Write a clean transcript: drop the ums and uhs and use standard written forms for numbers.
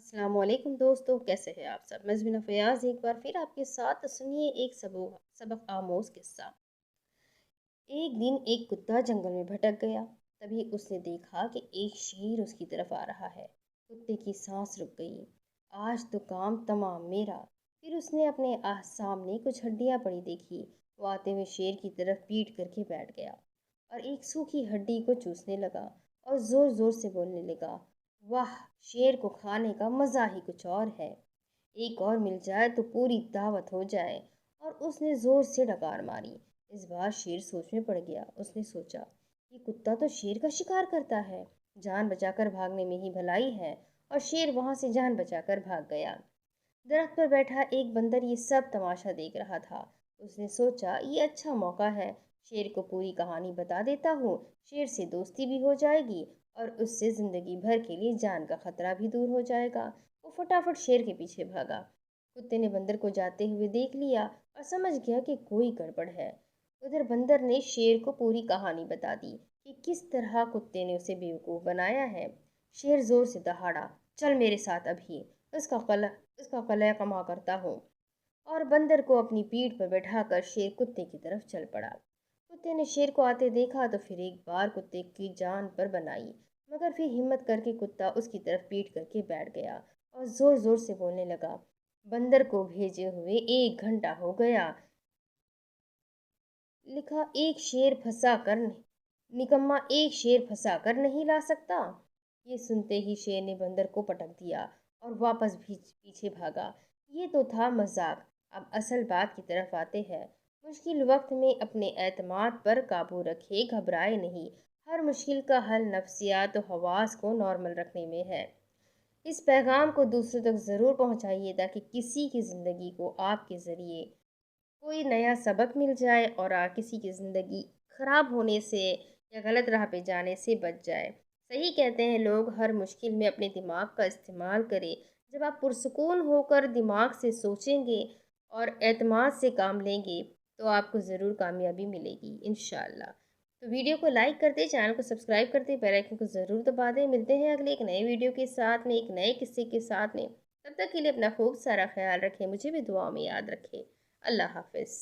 अस्सलाम वालेकुम दोस्तों, कैसे हैं आप सब। मैं फयाज एक बार फिर आपके साथ सुनिए एक सबक आमोज किस्सा। एक दिन एक कुत्ता जंगल में भटक गया। तभी उसने देखा कि एक शेर उसकी तरफ आ रहा है। कुत्ते की सांस रुक गई। आज तो काम तमाम मेरा। फिर उसने अपने सामने कुछ हड्डियां पड़ी देखी। वो आते हुए शेर की तरफ पीट करके बैठ गया और एक सूखी हड्डी को चूसने लगा और जोर जोर से बोलने लगा, वाह, शेर को खाने का मज़ा ही कुछ और है। एक और मिल जाए तो पूरी दावत हो जाए। और उसने जोर से डकार मारी। इस बार शेर सोच में पड़ गया। उसने सोचा, ये कुत्ता तो शेर का शिकार करता है, जान बचाकर भागने में ही भलाई है। और शेर वहां से जान बचाकर भाग गया। दरख्त पर बैठा एक बंदर ये सब तमाशा देख रहा था। उसने सोचा, ये अच्छा मौका है, शेर को पूरी कहानी बता देता हूँ। शेर से दोस्ती भी हो जाएगी और उससे जिंदगी भर के लिए जान का खतरा भी दूर हो जाएगा। वो फटाफट शेर के पीछे भागा। कुत्ते ने बंदर को जाते हुए देख लिया और समझ गया कि कोई गड़बड़ है। उधर बंदर ने शेर को पूरी कहानी बता दी कि किस तरह कुत्ते ने उसे बेवकूफ़ बनाया है। शेर जोर से दहाड़ा, चल मेरे साथ अभी, उसका कलह कमा करता हूँ। और बंदर को अपनी पीठ पर बैठाकर शेर कुत्ते की तरफ चल पड़ा। कुत्ते ने शेर को आते देखा तो फिर एक बार कुत्ते की जान पर बनाई, मगर फिर हिम्मत करके कुत्ता उसकी तरफ पीट करके बैठ गया और जोर जोर से बोलने लगा, बंदर को भेजे हुए 1 घंटा हो गया। लिखा, एक शेर फंसा कर निकम्मा, एक शेर फंसा कर नहीं ला सकता। ये सुनते ही शेर ने बंदर को पटक दिया और वापस भी पीछे भागा। ये तो था मजाक। अब असल बात की तरफ आते हैं। मुश्किल वक्त में अपने एतमाद पर काबू रखे, घबराए नहीं। हर मुश्किल का हल नफ्सियात और हवास को नॉर्मल रखने में है। इस पैगाम को दूसरों तक ज़रूर पहुंचाइए ताकि किसी की ज़िंदगी को आपके ज़रिए कोई नया सबक मिल जाए और किसी की ज़िंदगी ख़राब होने से या गलत राह पे जाने से बच जाए। सही कहते हैं लोग, हर मुश्किल में अपने दिमाग का इस्तेमाल करें। जब आप पुरसुकून होकर दिमाग से सोचेंगे और एतमाद से काम लेंगे तो आपको ज़रूर कामयाबी मिलेगी इंशाल्लाह। तो वीडियो को लाइक कर दें, चैनल को सब्सक्राइब कर दें, बेल आइकन को ज़रूर दबा दें। मिलते हैं अगले एक नए वीडियो के साथ में, एक नए किस्से के साथ में। तब तक के लिए अपना खूब सारा ख्याल रखें, मुझे भी दुआ में याद रखें। अल्लाह हाफ़िज़।